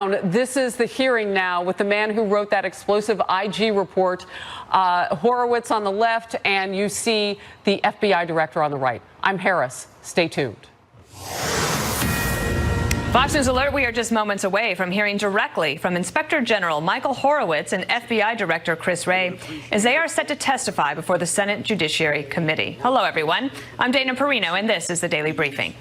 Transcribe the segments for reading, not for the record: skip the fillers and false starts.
This is the hearing now with the man who wrote that explosive IG report, Horowitz on the left, and you see the FBI director on the right. I'm Harris. Stay tuned. Fox News Alert, we are just moments away from hearing directly from Inspector General Michael Horowitz and FBI Director Chris Wray as they are set to testify before the Senate Judiciary Committee. Hello, everyone. I'm Dana Perino, and this is the Daily Briefing.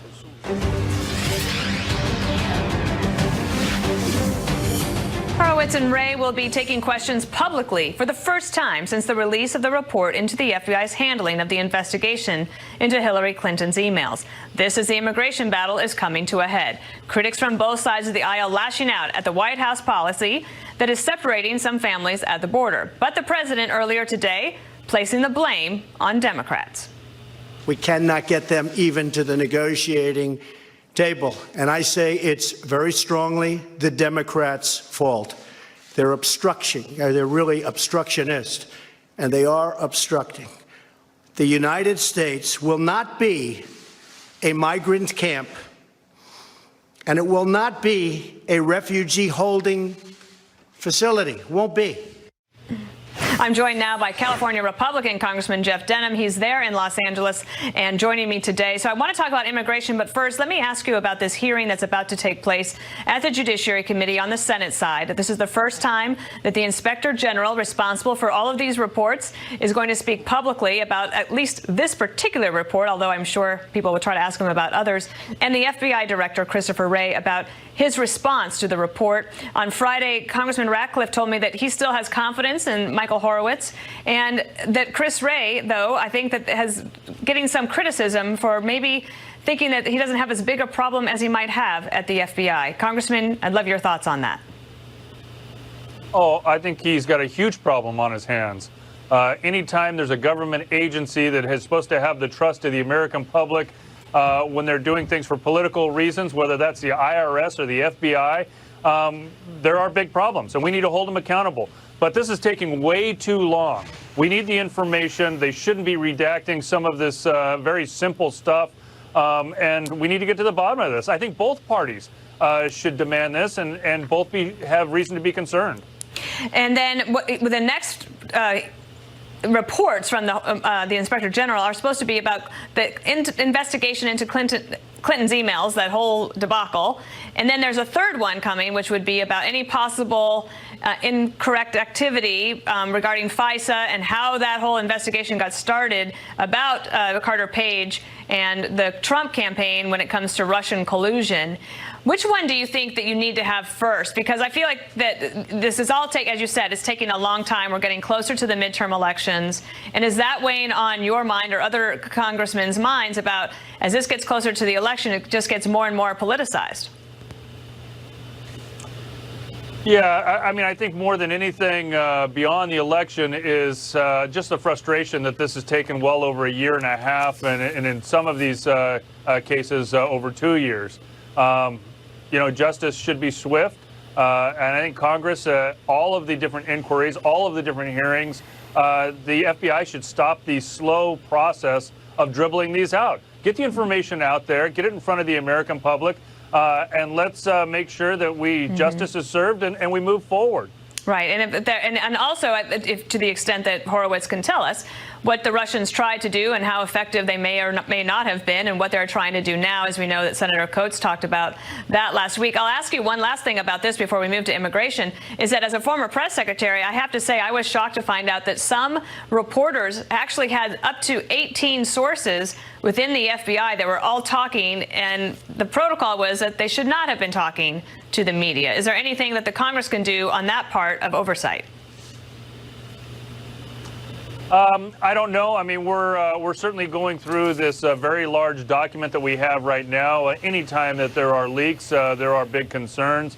Horowitz and Wray will be taking questions publicly for the first time since the release of the report into the FBI's handling of the investigation into Hillary Clinton's emails. This as the immigration battle is coming to a head. Critics from both sides of the aisle lashing out at the White House policy that is separating some families at the border. But the president earlier today placing the blame on Democrats. We cannot get them even to the negotiating table. And I say it's very strongly the Democrats' fault. They're they're really obstructionist, and they are obstructing. The United States will not be a migrant camp, and it will not be a refugee holding facility. It won't be. I'm joined now by California Republican Congressman Jeff Denham. He's there in Los Angeles and joining me today. So I want to talk about immigration, but first, let me ask you about this hearing that's about to take place at the Judiciary Committee on the Senate side. This is the first time that the Inspector General responsible for all of these reports is going to speak publicly about at least this particular report, although I'm sure people will try to ask him about others, and the FBI Director, Christopher Wray, about his response to the report. On Friday, Congressman Ratcliffe told me that he still has confidence in Michael Horowitz, and that Chris Wray, though, I think that has getting some criticism for maybe thinking that he doesn't have as big a problem as he might have at the FBI. Congressman, I'd love your thoughts on that. Oh, I think he's got a huge problem on his hands. Anytime there's a government agency that is supposed to have the trust of the American public, when they're doing things for political reasons, whether that's the IRS or the FBI, there are big problems, and we need to hold them accountable. But this is taking way too long. We need the information. They shouldn't be redacting some of this very simple stuff, and we need to get to the bottom of this. I think both parties should demand this, and both have reason to be concerned. And then the next reports from the Inspector General are supposed to be about the investigation into Clinton's emails, that whole debacle. And then there's a third one coming, which would be about any possible incorrect activity regarding FISA and how that whole investigation got started about Carter Page and the Trump campaign when it comes to Russian collusion. Which one do you think that you need to have first? Because I feel like that this is all as you said, it's taking a long time. We're getting closer to the midterm elections. And is that weighing on your mind or other congressmen's minds about, as this gets closer to the election, it just gets more and more politicized? Yeah, I mean, I think more than anything beyond the election is just the frustration that this has taken well over a year and a half, and in some of these cases over 2 years. Justice should be swift, and I think Congress, all of the different inquiries, all of the different hearings, the FBI should stop the slow process of dribbling these out. Get the information out there, get it in front of the American public, and let's make sure that justice is served and we move forward. Right, and also, to the extent that Horowitz can tell us what the Russians tried to do and how effective they may or may not have been, and what they're trying to do now, as we know that Senator Coates talked about that last week. I'll ask you one last thing about this before we move to immigration, is that as a former press secretary, I have to say I was shocked to find out that some reporters actually had up to 18 sources within the FBI that were all talking, and the protocol was that they should not have been talking to the media. Is there anything that the Congress can do on that part of oversight? I don't know. I mean, we're certainly going through this very large document that we have right now. Anytime that there are leaks, there are big concerns.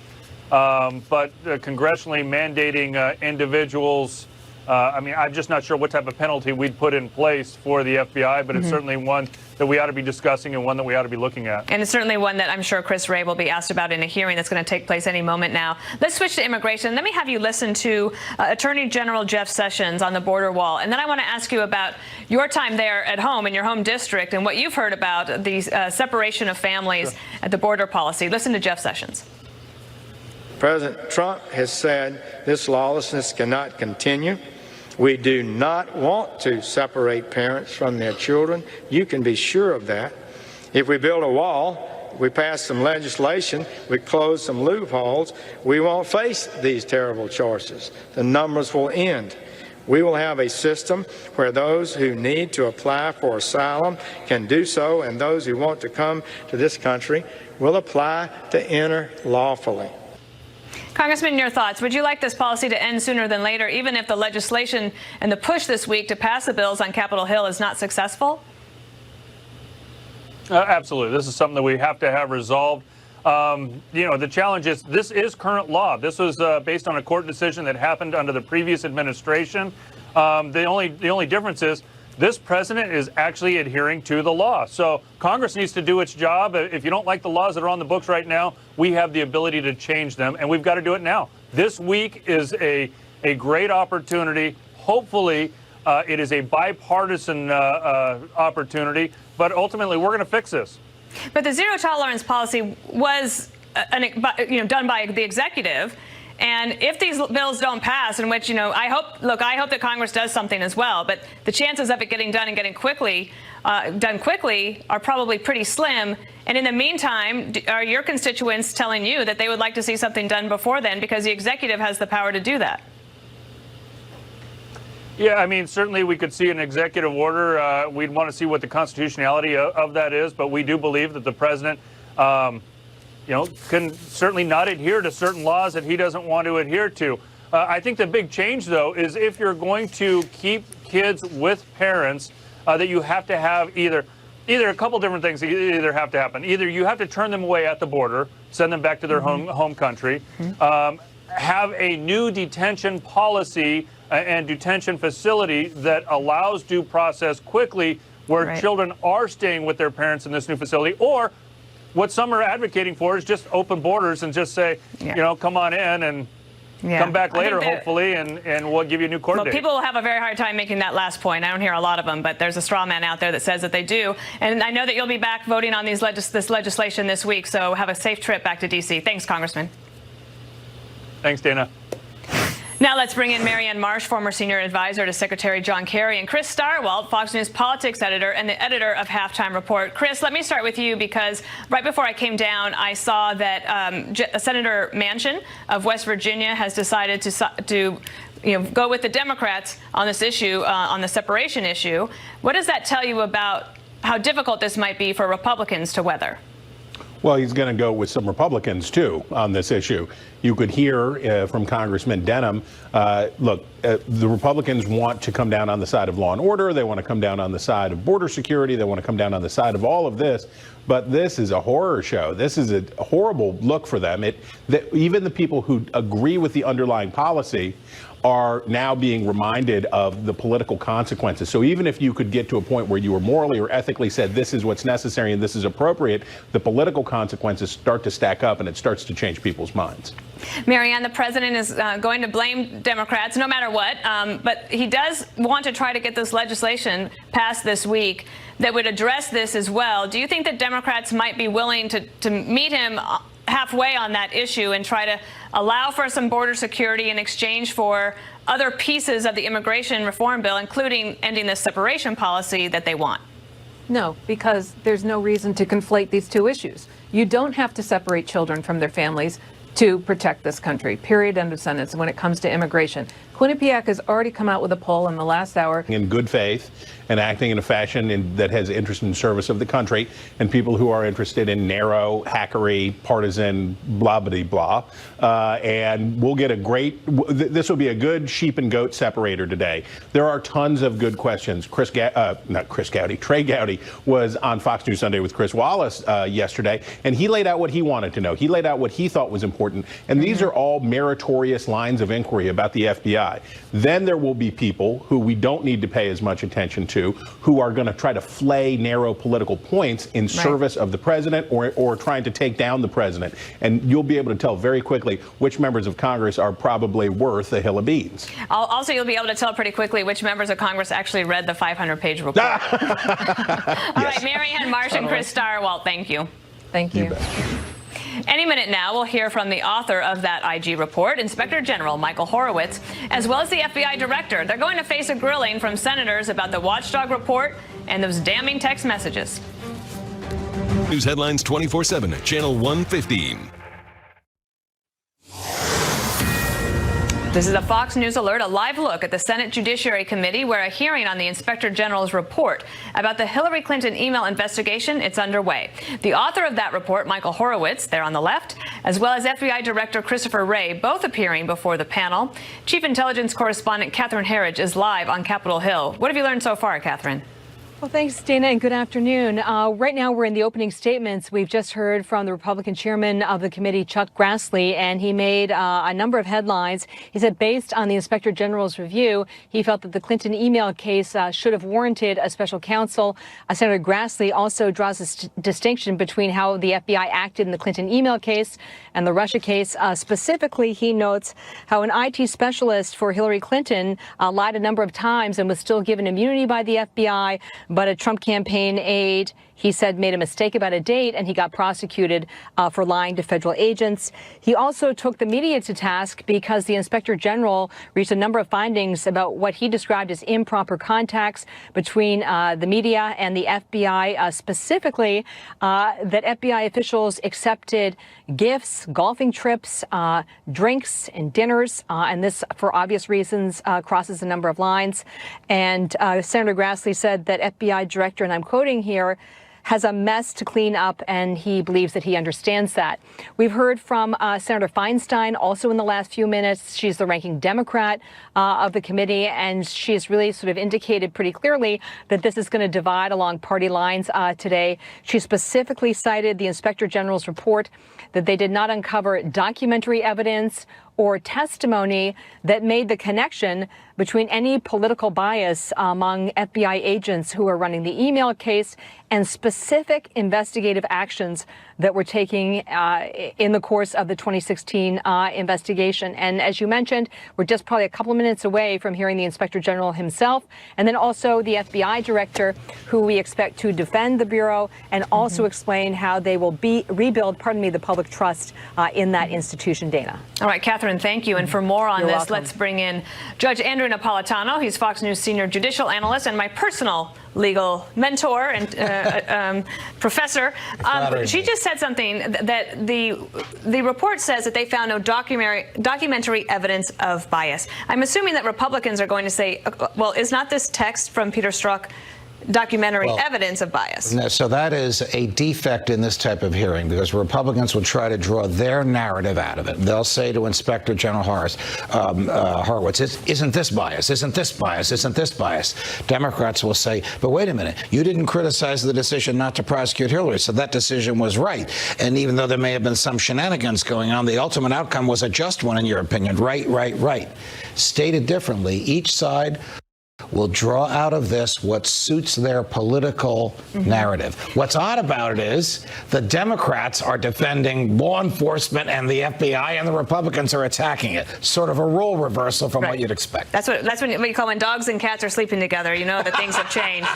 But congressionally mandating individuals, I mean, I'm just not sure what type of penalty we'd put in place for the FBI, but it's certainly one that we ought to be discussing and one that we ought to be looking at. And it's certainly one that I'm sure Chris Wray will be asked about in a hearing that's going to take place any moment now. Let's switch to immigration. Let me have you listen to Attorney General Jeff Sessions on the border wall. And then I want to ask you about your time there at home in your home district and what you've heard about the separation of families at the border policy. Listen to Jeff Sessions. President Trump has said this lawlessness cannot continue. We do not want to separate parents from their children. You can be sure of that. If we build a wall, we pass some legislation, we close some loopholes, we won't face these terrible choices. The numbers will end. We will have a system where those who need to apply for asylum can do so, and those who want to come to this country will apply to enter lawfully. Congressman, your thoughts. Would you like this policy to end sooner than later, even if the legislation and the push this week to pass the bills on Capitol Hill is not successful? Absolutely. This is something that we have to have resolved. The challenge is this is current law. This was based on a court decision that happened under the previous administration. The only difference is this president is actually adhering to the law. So Congress needs to do its job. If you don't like the laws that are on the books right now, we have the ability to change them, and we've got to do it now. This week is a great opportunity. Hopefully, it is a bipartisan opportunity, but ultimately we're going to fix this. But the zero tolerance policy was done by the executive. And if these bills don't pass, in which, I hope that Congress does something as well, but the chances of it getting done and getting done quickly are probably pretty slim. And in the meantime, are your constituents telling you that they would like to see something done before then, because the executive has the power to do that? Yeah, I mean, certainly we could see an executive order. We'd want to see what the constitutionality of that is, but we do believe that the president can certainly not adhere to certain laws that he doesn't want to adhere to. I think the big change, though, is if you're going to keep kids with parents, that you have to have either a couple different things either have to happen. Either you have to turn them away at the border, send them back to their home country, have a new detention policy and detention facility that allows due process quickly, where children are staying with their parents in this new facility, or what some are advocating for is just open borders and just say, come on in and come back later, hopefully, and we'll give you a new court date. People will have a very hard time making that last point. I don't hear a lot of them, but there's a straw man out there that says that they do. And I know that you'll be back voting on this legislation this week, so have a safe trip back to D.C. Thanks, Congressman. Thanks, Dana. Now let's bring in Marianne Marsh, former senior advisor to Secretary John Kerry, and Chris Stirewalt, Fox News politics editor and the editor of Halftime Report. Chris, let me start with you, because right before I came down, I saw that Senator Manchin of West Virginia has decided to go with the Democrats on this issue, on the separation issue. What does that tell you about how difficult this might be for Republicans to weather? Well, he's going to go with some Republicans, too, on this issue. You could hear from Congressman Denham, the Republicans want to come down on the side of law and order. They want to come down on the side of border security. They want to come down on the side of all of this. But this is a horror show. This is a horrible look for them. Even the people who agree with the underlying policy are now being reminded of the political consequences. So even if you could get to a point where you were morally or ethically said this is what's necessary and this is appropriate, the political consequences start to stack up and it starts to change people's minds. Marianne, the president is going to blame Democrats no matter what, but he does want to try to get this legislation passed this week that would address this as well. Do you think that Democrats might be willing to meet him halfway on that issue and try to allow for some border security in exchange for other pieces of the immigration reform bill, including ending this separation policy that they want? No, because there's no reason to conflate these two issues. You don't have to separate children from their families to protect this country, period, end of sentence, when it comes to immigration. Quinnipiac has already come out with a poll in the last hour. In good faith and acting in a fashion that has interest in service of the country, and people who are interested in narrow, hackery, partisan, blah-blah-blah. And we'll get this will be a good sheep and goat separator today. There are tons of good questions. Trey Gowdy was on Fox News Sunday with Chris Wallace yesterday, and he laid out what he wanted to know. He laid out what he thought was important. And these are all meritorious lines of inquiry about the FBI. Then there will be people who we don't need to pay as much attention to, who are going to try to flay narrow political points in service of the president or trying to take down the president. And you'll be able to tell very quickly which members of Congress are probably worth a hill of beans. Also, you'll be able to tell pretty quickly which members of Congress actually read the 500-page report. All right, Marianne Marsh and Chris Stirewalt, thank you. Thank you. Any minute now, we'll hear from the author of that IG report, Inspector General Michael Horowitz, as well as the FBI director. They're going to face a grilling from senators about the watchdog report and those damning text messages. News headlines 24/7 at Channel 115. This is a Fox News alert, a live look at the Senate Judiciary Committee, where a hearing on the Inspector General's report about the Hillary Clinton email investigation, it's underway. The author of that report, Michael Horowitz, there on the left, as well as FBI Director Christopher Wray, both appearing before the panel. Chief Intelligence Correspondent Catherine Herridge is live on Capitol Hill. What have you learned so far, Catherine? Well, thanks, Dana, and good afternoon. Right now, we're in the opening statements. We've just heard from the Republican chairman of the committee, Chuck Grassley, and he made a number of headlines. He said based on the Inspector General's review, he felt that the Clinton email case should have warranted a special counsel. Senator Grassley also draws a distinction between how the FBI acted in the Clinton email case and the Russia case. Specifically, he notes how an IT specialist for Hillary Clinton lied a number of times and was still given immunity by the FBI. But a Trump campaign aide, he said, made a mistake about a date, and he got prosecuted for lying to federal agents. He also took the media to task because the Inspector General reached a number of findings about what he described as improper contacts between the media and the FBI, specifically that FBI officials accepted gifts, golfing trips, drinks and dinners, and this, for obvious reasons, crosses a number of lines. And Senator Grassley said that FBI director, and I'm quoting here, has a mess to clean up, and he believes that he understands that. We've heard from Senator Feinstein also in the last few minutes. She's the ranking Democrat of the committee, and she's really sort of indicated pretty clearly that this is going to divide along party lines today. She specifically cited the Inspector General's report that they did not uncover documentary evidence or testimony that made the connection between any political bias among FBI agents who are running the email case and specific investigative actions that were taking in the course of the 2016 investigation. And as you mentioned, we're just probably a couple of minutes away from hearing the Inspector General himself, and then also the FBI director, who we expect to defend the Bureau and also explain how they will rebuild, the public trust in that institution, Dana. All right, Catherine, thank you. And for more on You're this, welcome. let's bring in Judge Andrew Napolitano. He's Fox News senior judicial analyst and my personal legal mentor and professor. She just said something that the report says that they found no documentary evidence of bias. I'm assuming that Republicans are going to say, well, is not this text from Peter Strzok documentary evidence of bias? So that is a defect in this type of hearing, because Republicans will try to draw their narrative out of it. They'll say to Inspector General Horowitz, isn't this bias? Isn't this bias? Isn't this bias? Democrats will say, but wait a minute, you didn't criticize the decision not to prosecute Hillary, so that decision was right. And even though there may have been some shenanigans going on, the ultimate outcome was a just one, in your opinion. Right. Stated differently, each side will draw out of this what suits their political narrative. What's odd about it is the Democrats are defending law enforcement and the FBI, and the Republicans are attacking it. Sort of a role reversal from what you'd expect. That's what you call when dogs and cats are sleeping together. You know that things have changed.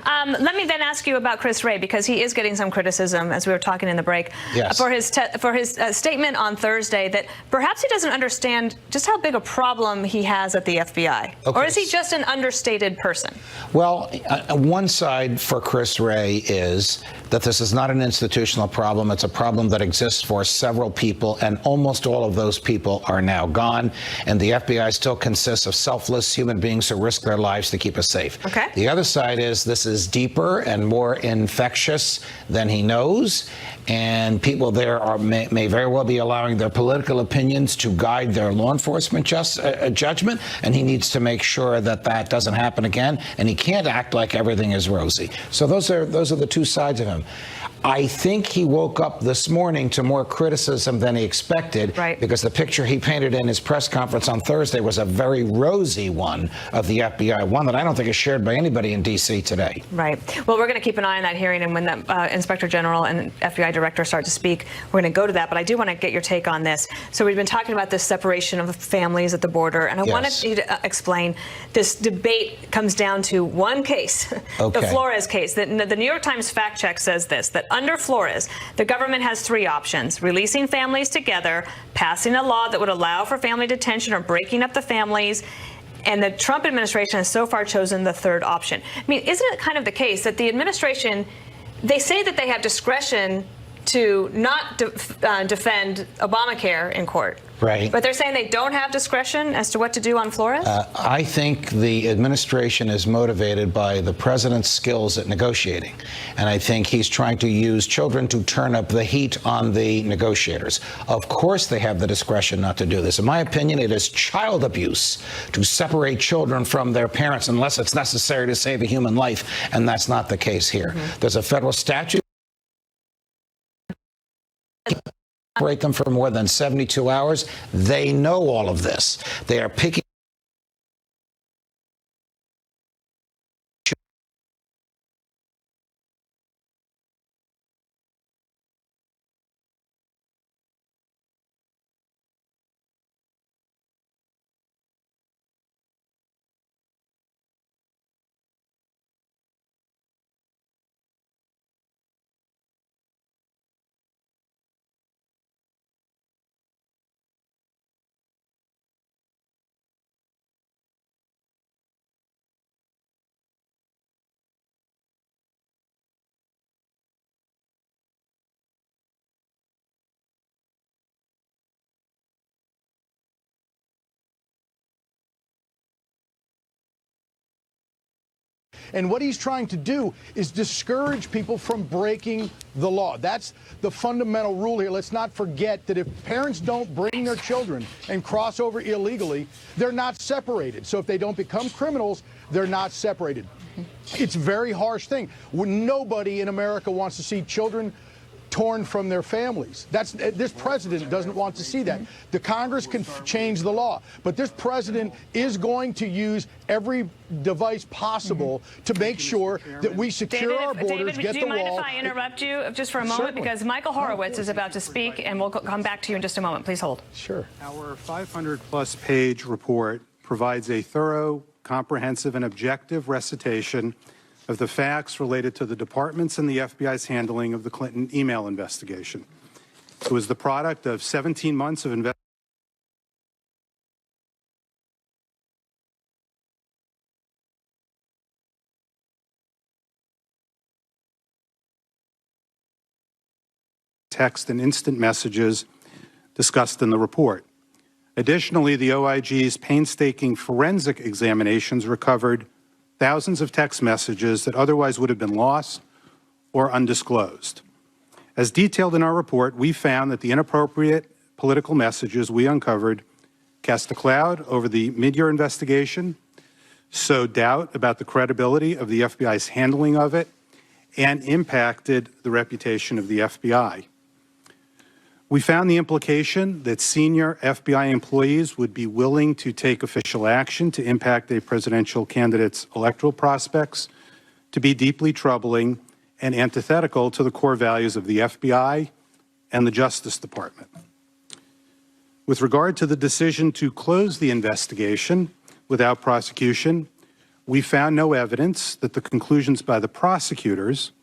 Let me then ask you about Chris Wray, because he is getting some criticism, as we were talking in the break, for his statement on Thursday that perhaps he doesn't understand just how big a problem he has at the FBI. Okay. Or is he just an understated person? Well, one side for Chris Wray is that this is not an institutional problem. It's a problem that exists for several people, and almost all of those people are now gone. And the FBI still consists of selfless human beings who risk their lives to keep us safe. Okay. The other side is this is deeper and more infectious than he knows. And people there may very well be allowing their political opinions to guide their law enforcement judgment, and he needs to make sure that that doesn't happen again, and he can't act like everything is rosy. So those are the two sides of him. I think he woke up this morning to more criticism than he expected, because the picture he painted in his press conference on Thursday was a very rosy one of the FBI, one that I don't think is shared by anybody in D.C. today. Right. Well, we're going to keep an eye on that hearing, and when the Inspector General and FBI director start to speak. We're going to go to that, but I do want to get your take on this. So we've been talking about this separation of families at the border, and I wanted you to explain this debate comes down to one case, the Flores case. The New York Times fact check says this, that under Flores, the government has three options: releasing families together, passing a law that would allow for family detention, or breaking up the families. And the Trump administration has so far chosen the third option. I mean, isn't it kind of the case that the administration, they say that they have discretion to not defend Obamacare in court. Right. But they're saying they don't have discretion as to what to do on Flores? I think the administration is motivated by the president's skills at negotiating. And I think he's trying to use children to turn up the heat on the negotiators. Of course, they have the discretion not to do this. In my opinion, it is child abuse to separate children from their parents unless it's necessary to save a human life. And that's not the case here. There's a federal statute. Separate them for more than 72 hours. They know all of this. They are picking. And what he's trying to do is discourage people from breaking the law. That's the fundamental rule here. Let's not forget that if parents don't bring their children and cross over illegally, they're not separated. So if they don't become criminals, they're not separated. It's a very harsh thing. Nobody in America wants to see children torn from their families. This president doesn't want to see that. The Congress can change the law, but this president is going to use every device possible to make sure that we secure our borders, get the wall. David, do you mind if I interrupt you just for a moment? Certainly. Because Michael Horowitz is about to speak, and we'll come back to you in just a moment. Please hold. Sure. Our 500-plus page report provides a thorough, comprehensive, and objective recitation of the facts related to the department's and the FBI's handling of the Clinton email investigation. It was the product of 17 months of investigation. Text and instant messages discussed in the report. Additionally, the OIG's painstaking forensic examinations recovered thousands of text messages that otherwise would have been lost or undisclosed. As detailed in our report, we found that the inappropriate political messages we uncovered cast a cloud over the mid-year investigation, sowed doubt about the credibility of the FBI's handling of it, and impacted the reputation of the FBI. We found the implication that senior FBI employees would be willing to take official action to impact a presidential candidate's electoral prospects to be deeply troubling and antithetical to the core values of the FBI and the Justice Department. With regard to the decision to close the investigation without prosecution, we found no evidence that the conclusions by the prosecutors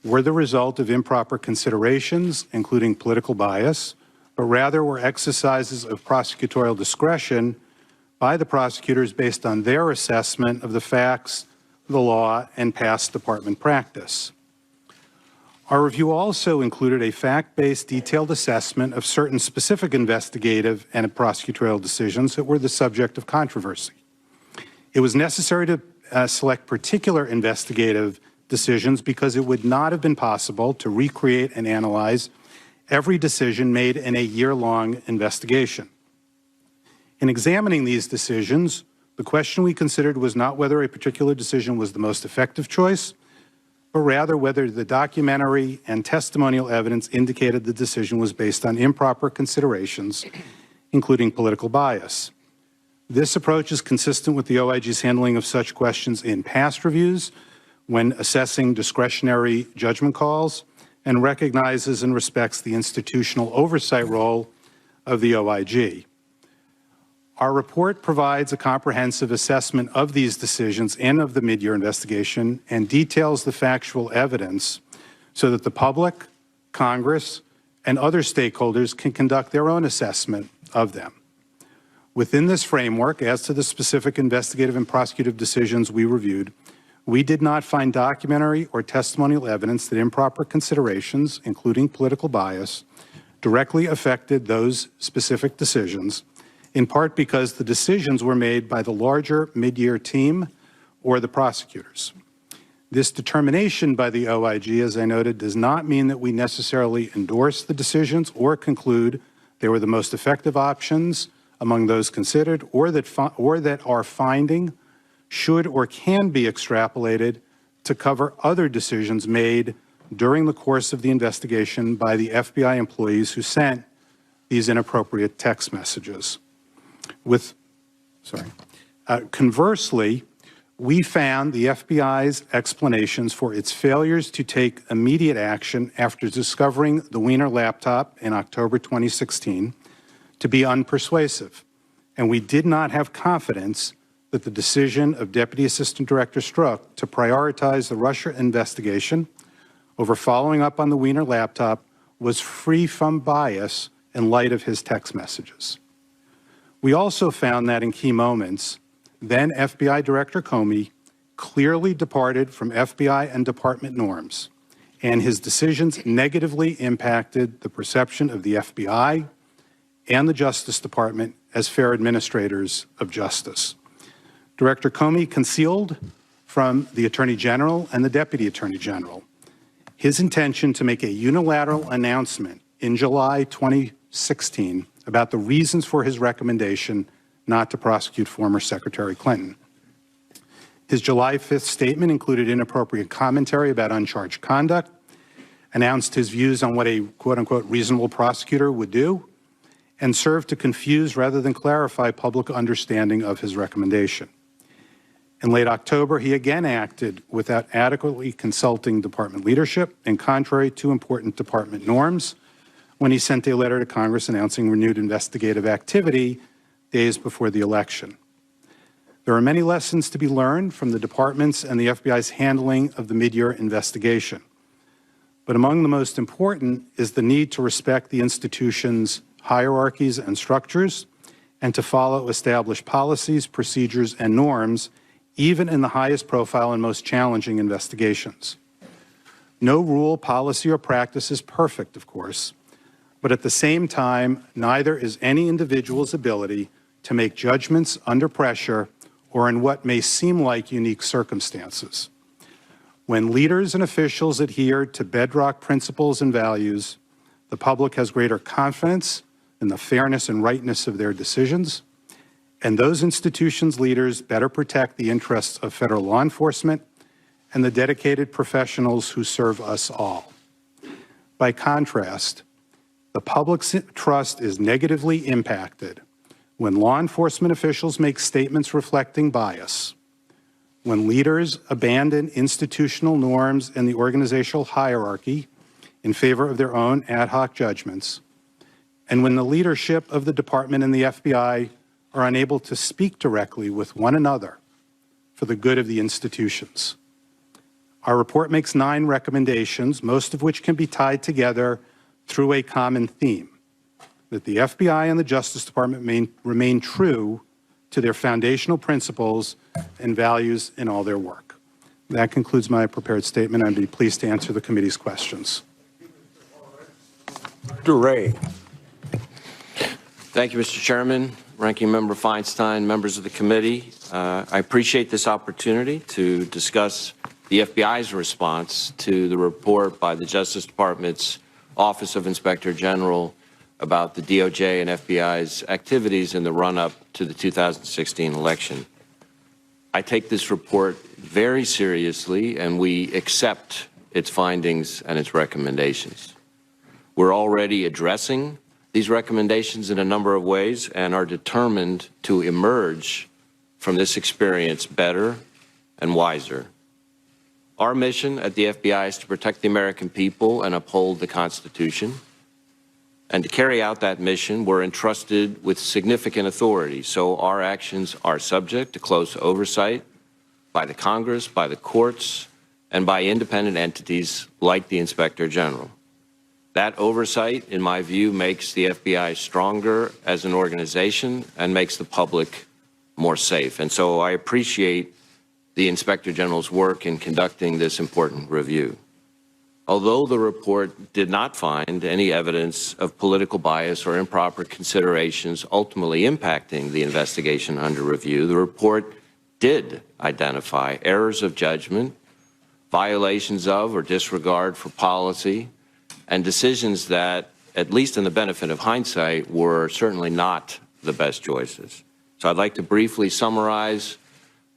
were the result of improper considerations, including political bias, but rather were exercises of prosecutorial discretion by the prosecutors based on their assessment of the facts, the law, and past department practice. Our review also included a fact-based, detailed assessment of certain specific investigative and prosecutorial decisions that were the subject of controversy. It was necessary to select particular investigative decisions because it would not have been possible to recreate and analyze every decision made in a year-long investigation. In examining these decisions, the question we considered was not whether a particular decision was the most effective choice, but rather whether the documentary and testimonial evidence indicated the decision was based on improper considerations, including political bias. This approach is consistent with the OIG's handling of such questions in past reviews when assessing discretionary judgment calls, and recognizes and respects the institutional oversight role of the OIG. Our report provides a comprehensive assessment of these decisions and of the mid-year investigation and details the factual evidence so that the public, Congress, and other stakeholders can conduct their own assessment of them. Within this framework, as to the specific investigative and prosecutive decisions we reviewed, we did not find documentary or testimonial evidence that improper considerations, including political bias, directly affected those specific decisions, in part because the decisions were made by the larger mid-year team or the prosecutors. This determination by the OIG, as I noted, does not mean that we necessarily endorse the decisions or conclude they were the most effective options among those considered, or that our finding should or can be extrapolated to cover other decisions made during the course of the investigation by the FBI employees who sent these inappropriate text messages. Conversely, we found the FBI's explanations for its failures to take immediate action after discovering the Wiener laptop in October 2016 to be unpersuasive, and we did not have confidence that the decision of Deputy Assistant Director Strzok to prioritize the Russia investigation over following up on the Wiener laptop was free from bias in light of his text messages. We also found that in key moments, then FBI Director Comey clearly departed from FBI and department norms, and his decisions negatively impacted the perception of the FBI and the Justice Department as fair administrators of justice. Director Comey concealed from the Attorney General and the Deputy Attorney General his intention to make a unilateral announcement in July 2016 about the reasons for his recommendation not to prosecute former Secretary Clinton. His July 5th statement included inappropriate commentary about uncharged conduct, announced his views on what a quote-unquote reasonable prosecutor would do, and served to confuse rather than clarify public understanding of his recommendation. In late October, he again acted without adequately consulting department leadership and contrary to important department norms when he sent a letter to Congress announcing renewed investigative activity days before the election. There are many lessons to be learned from the department's and the FBI's handling of the mid-year investigation. But among the most important is the need to respect the institution's hierarchies and structures and to follow established policies, procedures, and norms, even in the highest profile and most challenging investigations. No rule, policy, or practice is perfect, of course, but at the same time, neither is any individual's ability to make judgments under pressure or in what may seem like unique circumstances. When leaders and officials adhere to bedrock principles and values, the public has greater confidence in the fairness and rightness of their decisions, and those institutions' leaders better protect the interests of federal law enforcement and the dedicated professionals who serve us all. By contrast, the public's trust is negatively impacted when law enforcement officials make statements reflecting bias, when leaders abandon institutional norms and the organizational hierarchy in favor of their own ad hoc judgments, and when the leadership of the department and the FBI are unable to speak directly with one another for the good of the institutions. Our report makes 9 recommendations, most of which can be tied together through a common theme, that the FBI and the Justice Department remain true to their foundational principles and values in all their work. That concludes my prepared statement. I'd be pleased to answer the committee's questions. Dr. Ray. Thank you, Mr. Chairman, Ranking Member Feinstein, members of the committee. I appreciate this opportunity to discuss the FBI's response to the report by the Justice Department's Office of Inspector General about the DOJ and FBI's activities in the run-up to the 2016 election. I take this report very seriously, and we accept its findings and its recommendations. We're already addressing these recommendations in a number of ways and are determined to emerge from this experience better and wiser. Our mission at the FBI is to protect the American people and uphold the Constitution. And to carry out that mission, we're entrusted with significant authority, so our actions are subject to close oversight by the Congress, by the courts, and by independent entities like the Inspector General. That oversight, in my view, makes the FBI stronger as an organization and makes the public more safe. And so I appreciate the Inspector General's work in conducting this important review. Although the report did not find any evidence of political bias or improper considerations ultimately impacting the investigation under review, the report did identify errors of judgment, violations of or disregard for policy, and decisions that, at least in the benefit of hindsight, were certainly not the best choices. So I'd like to briefly summarize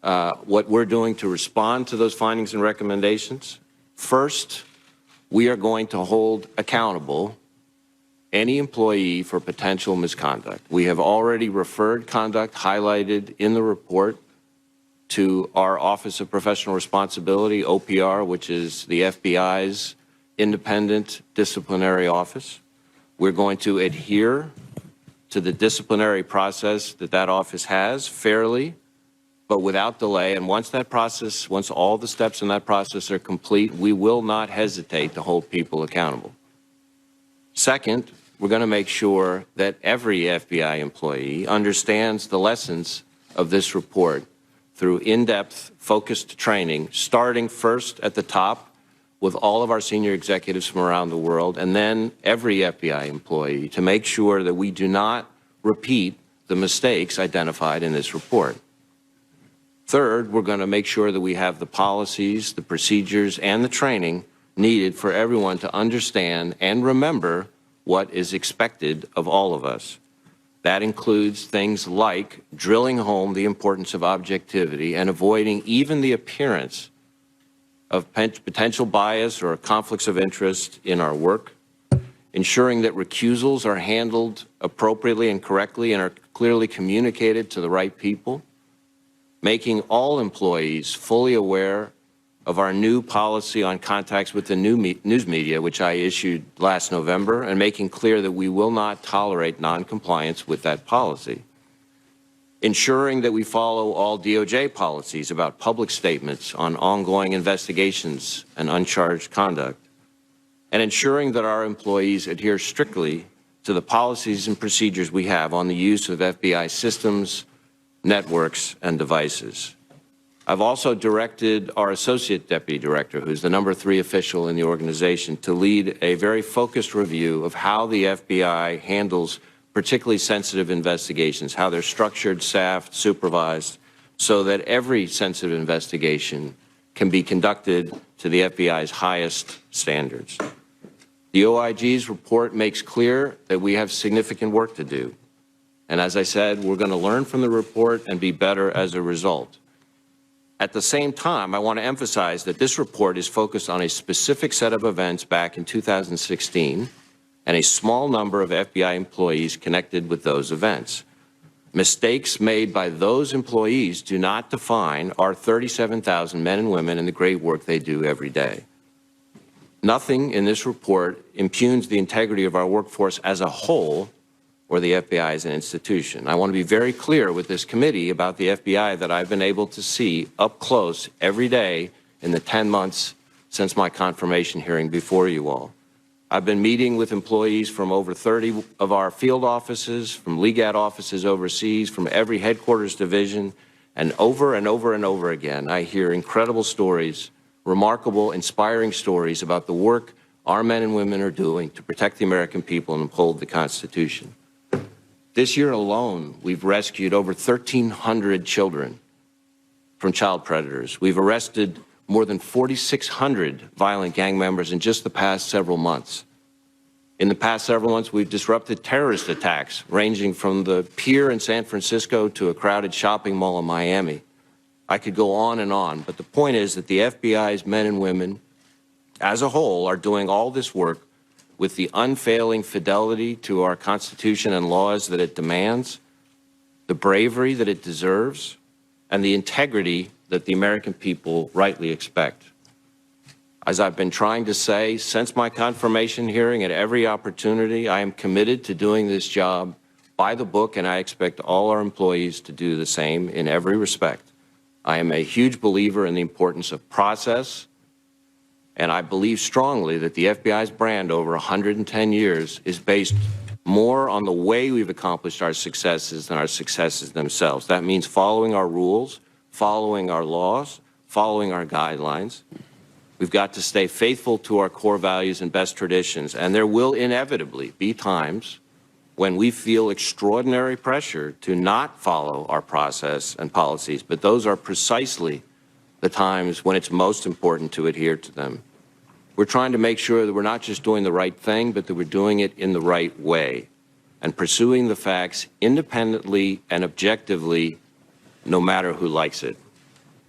what we're doing to respond to those findings and recommendations. First, we are going to hold accountable any employee for potential misconduct. We have already referred conduct highlighted in the report to our Office of Professional Responsibility, OPR, which is the FBI's independent disciplinary office. We're going to adhere to the disciplinary process that office has fairly, but without delay. And once all the steps in that process are complete, we will not hesitate to hold people accountable. Second, we're going to make sure that every FBI employee understands the lessons of this report through in-depth, focused training, starting first at the top with all of our senior executives from around the world, and then every FBI employee, to make sure that we do not repeat the mistakes identified in this report. Third, we're going to make sure that we have the policies, the procedures, and the training needed for everyone to understand and remember what is expected of all of us. That includes things like drilling home the importance of objectivity and avoiding even the appearance of potential bias or conflicts of interest in our work, ensuring that recusals are handled appropriately and correctly and are clearly communicated to the right people, making all employees fully aware of our new policy on contacts with the news media, which I issued last November, and making clear that we will not tolerate noncompliance with that policy. Ensuring that we follow all DOJ policies about public statements on ongoing investigations and uncharged conduct, and ensuring that our employees adhere strictly to the policies and procedures we have on the use of FBI systems, networks, and devices. I've also directed our Associate Deputy Director, who's the number 3 official in the organization, to lead a very focused review of how the FBI handles particularly sensitive investigations, how they're structured, staffed, supervised, so that every sensitive investigation can be conducted to the FBI's highest standards. The OIG's report makes clear that we have significant work to do. And as I said, we're going to learn from the report and be better as a result. At the same time, I want to emphasize that this report is focused on a specific set of events back in 2016 and a small number of FBI employees connected with those events. Mistakes made by those employees do not define our 37,000 men and women and the great work they do every day. Nothing in this report impugns the integrity of our workforce as a whole or the FBI as an institution. I want to be very clear with this committee about the FBI that I've been able to see up close every day in the 10 months since my confirmation hearing before you all. I've been meeting with employees from over 30 of our field offices, from LEGAT offices overseas, from every headquarters division, and over and over and over again, I hear incredible stories, remarkable, inspiring stories about the work our men and women are doing to protect the American people and uphold the Constitution. This year alone, we've rescued over 1,300 children from child predators. We've arrested more than 4,600 violent gang members in just the past several months. In the past several months, we've disrupted terrorist attacks ranging from the pier in San Francisco to a crowded shopping mall in Miami. I could go on, but the point is that the FBI's men and women as a whole are doing all this work with the unfailing fidelity to our Constitution and laws that it demands, the bravery that it deserves, and the integrity that the American people rightly expect. As I've been trying to say since my confirmation hearing, at every opportunity, I am committed to doing this job by the book, and I expect all our employees to do the same in every respect. I am a huge believer in the importance of process, and I believe strongly that the FBI's brand over 110 years is based more on the way we've accomplished our successes than our successes themselves. That means following our rules, following our laws, following our guidelines. We've got to stay faithful to our core values and best traditions, and there will inevitably be times when we feel extraordinary pressure to not follow our process and policies, but those are precisely the times when it's most important to adhere to them. We're trying to make sure that we're not just doing the right thing, but that we're doing it in the right way and pursuing the facts independently and objectively, no matter who likes it.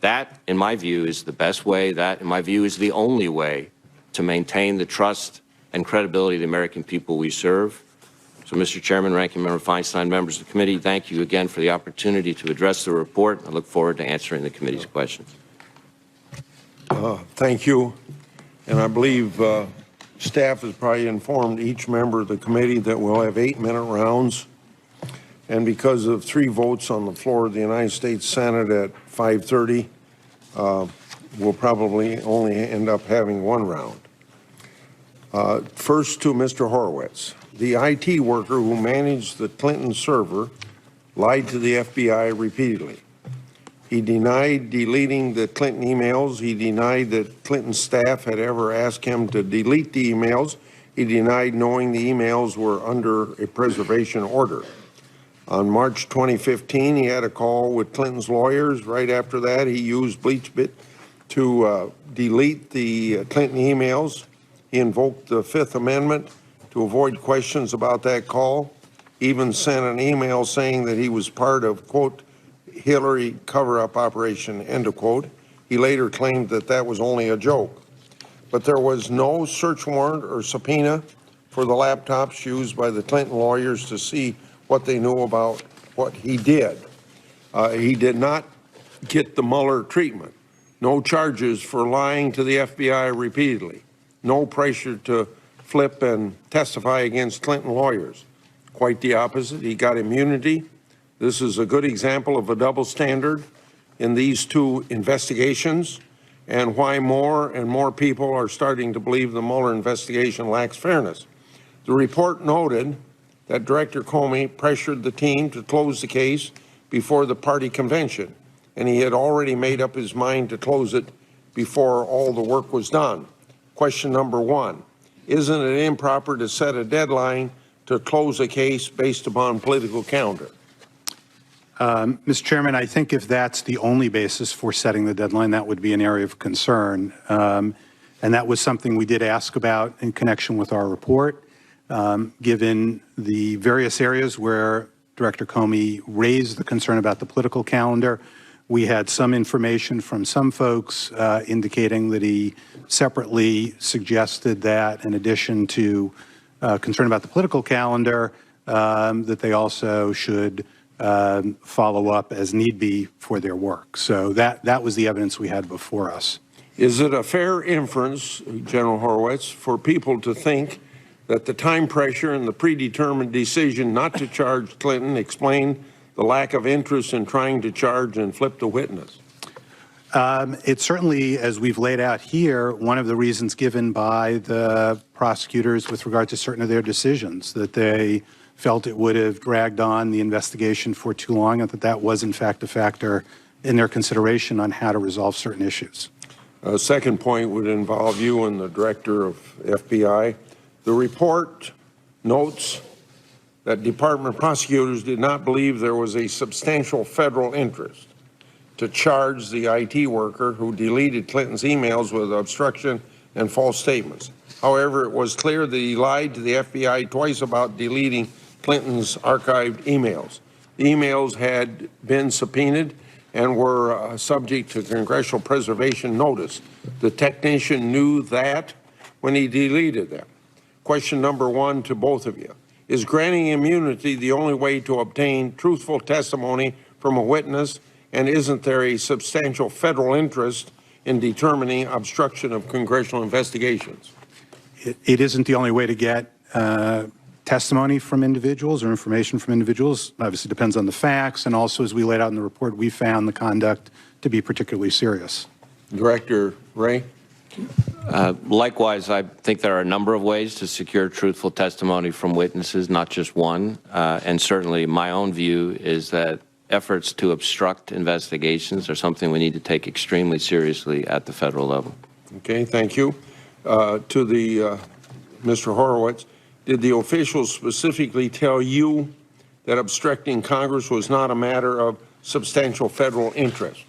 That, in my view, is the best way. That, in my view, is the only way to maintain the trust and credibility of the American people we serve. So, Mr. Chairman, Ranking Member Feinstein, members of the committee, thank you again for the opportunity to address the report. I look forward to answering the committee's questions. Thank you. And I believe staff has probably informed each member of the committee that we'll have 8-minute rounds. And because of 3 votes on the floor of the United States Senate at 5:30, we'll probably only end up having 1 round. First to Mr. Horowitz. The IT worker who managed the Clinton server lied to the FBI repeatedly. He denied deleting the Clinton emails. He denied that Clinton staff had ever asked him to delete the emails. He denied knowing the emails were under a preservation order. On March 2015, he had a call with Clinton's lawyers. Right after that, he used BleachBit to delete the Clinton emails. He invoked the Fifth Amendment to avoid questions about that call. Even sent an email saying that he was part of, quote, Hillary cover-up operation, end of quote. He later claimed that that was only a joke. But there was no search warrant or subpoena for the laptops used by the Clinton lawyers to see what they knew about what he did. He did not get the Mueller treatment. No charges for lying to the FBI repeatedly. No pressure to flip and testify against Clinton lawyers. Quite the opposite. He got immunity. This is a good example of a double standard in these 2 investigations, and why more and more people are starting to believe the Mueller investigation lacks fairness. The report noted that Director Comey pressured the team to close the case before the party convention, and he had already made up his mind to close it before all the work was done. Question number 1, isn't it improper to set a deadline to close a case based upon political calendar? Mr. Chairman, I think if that's the only basis for setting the deadline, that would be an area of concern. And that was something we did ask about in connection with our report. Given the various areas where Director Comey raised the concern about the political calendar, we had some information from some folks indicating that he separately suggested that in addition to concern about the political calendar, that they also should follow up as need be for their work. So that was the evidence we had before us. Is it a fair inference, General Horowitz, for people to think that the time pressure and the predetermined decision not to charge Clinton explain the lack of interest in trying to charge and flip the witness? It's certainly, as we've laid out here, one of the reasons given by the prosecutors with regard to certain of their decisions, that they felt it would have dragged on the investigation for too long, and that was, in fact, a factor in their consideration on how to resolve certain issues. A second point would involve you and the director of FBI. The report notes that department prosecutors did not believe there was a substantial federal interest to charge the IT worker who deleted Clinton's emails with obstruction and false statements. However, it was clear that he lied to the FBI twice about deleting Clinton's archived emails. The emails had been subpoenaed and were subject to congressional preservation notice. The technician knew that when he deleted them. Question number 1 to both of you. Is granting immunity the only way to obtain truthful testimony from a witness, and isn't there a substantial federal interest in determining obstruction of congressional investigations? It isn't the only way to get testimony from individuals or information from individuals. Obviously depends on the facts, and also, as we laid out in the report, we found the conduct to be particularly serious. Director Wray? Likewise, I think there are a number of ways to secure truthful testimony from witnesses, not just one. And certainly my own view is that efforts to obstruct investigations are something we need to take extremely seriously at the federal level. Okay, thank you. To the Mr. Horowitz, did the officials specifically tell you that obstructing Congress was not a matter of substantial federal interest?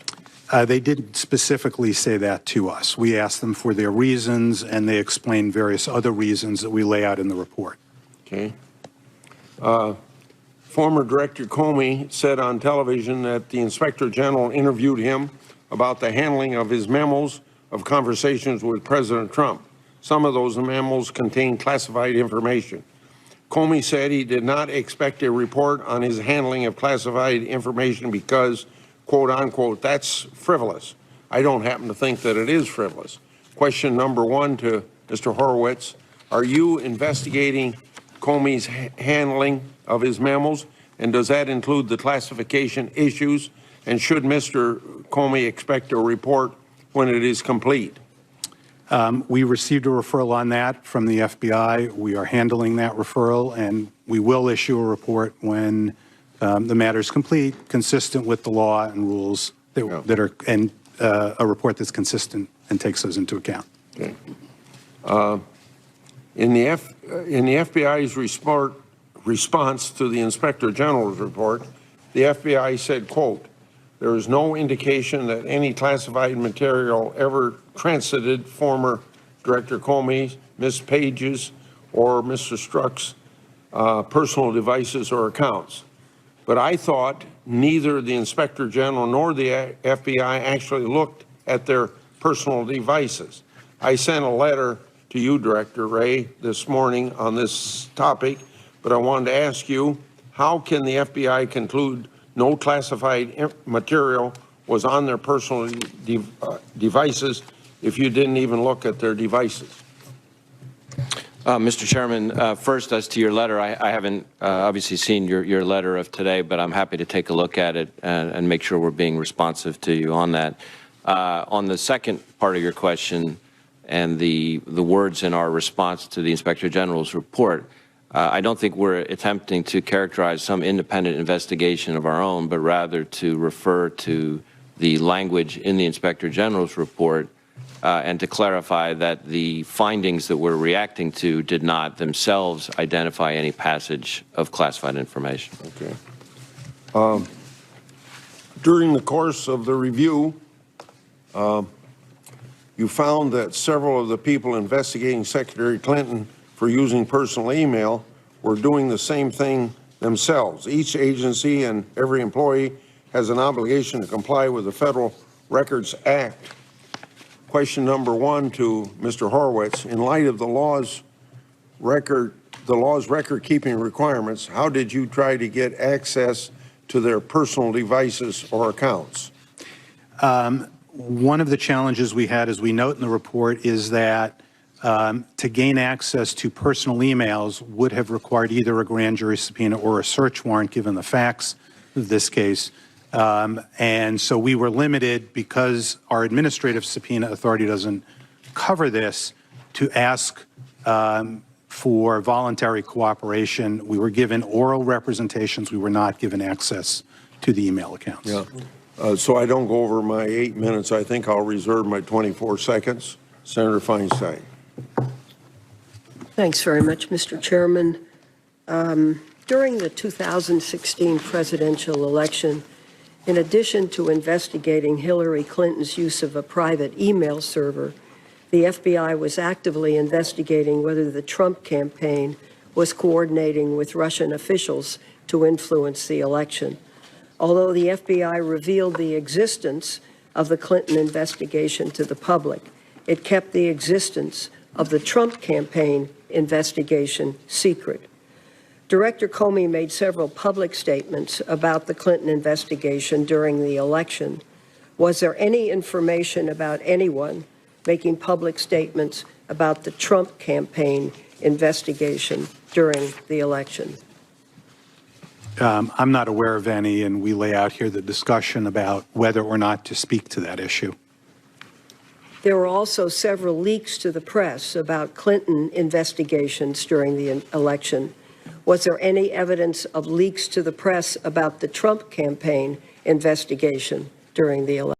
They didn't specifically say that to us. We asked them for their reasons, and they explained various other reasons that we lay out in the report. Okay. Former Director Comey said on television that the Inspector General interviewed him about the handling of his memos of conversations with President Trump. Some of those memos contained classified information. Comey said he did not expect a report on his handling of classified information because, quote unquote, that's frivolous. I don't happen to think that it is frivolous. Question number one to Mr. Horowitz, are you investigating Comey's handling of his memos, and does that include the classification issues? And should Mr. Comey expect a report when it is complete? We received a referral on that from the FBI. We are handling that referral, and we will issue a report when the matter is complete, consistent with the law and rules that are, and a report that's consistent and takes those into account. Okay. In the FBI's response to the Inspector General's report, the FBI said, quote, there is no indication that any classified material ever transited former Director Comey, Ms. Page's, or Mr. Strzok's personal devices or accounts. But I thought neither the Inspector General nor the FBI actually looked at their personal devices. I sent a letter to you, Director Wray, this morning on this topic, but I wanted to ask you, how can the FBI conclude no classified material was on their personal devices if you didn't even look at their devices? Mr. Chairman, first, as to your letter, I haven't obviously seen your letter of today, but I'm happy to take a look at it and make sure we're being responsive to you on that. On the second part of your question and the words in our response to the Inspector General's report, I don't think we're attempting to characterize some independent investigation of our own, but rather to refer to the language in the Inspector General's report and to clarify that the findings that we're reacting to did not themselves identify any passage of classified information. Okay. During the course of the review, you found that several of the people investigating Secretary Clinton for using personal email were doing the same thing themselves. Each agency and every employee has an obligation to comply with the Federal Records Act. Question number one to Mr. Horowitz, in light of the law's record-keeping requirements, how did you try to get access to their personal devices or accounts? One of the challenges we had, as we note in the report, is that to gain access to personal emails would have required either a grand jury subpoena or a search warrant, given the facts of this case. And so we were limited, because our administrative subpoena authority doesn't cover this, to ask for voluntary cooperation. We were given oral representations. We were not given access to the email accounts. Yeah. So I don't go over my 8 minutes. I think I'll reserve my 24 seconds. Senator Feinstein. Thanks very much, Mr. Chairman. During the 2016 presidential election, in addition to investigating Hillary Clinton's use of a private email server, the FBI was actively investigating whether the Trump campaign was coordinating with Russian officials to influence the election. Although the FBI revealed the existence of the Clinton investigation to the public, it kept the existence of the Trump campaign investigation secret. Director Comey made several public statements about the Clinton investigation during the election. Was there any information about anyone making public statements about the Trump campaign investigation during the election? I'm not aware of any, and we lay out here the discussion about whether or not to speak to that issue. There were also several leaks to the press about Clinton investigations during the election. Was there any evidence of leaks to the press about the Trump campaign investigation during the election?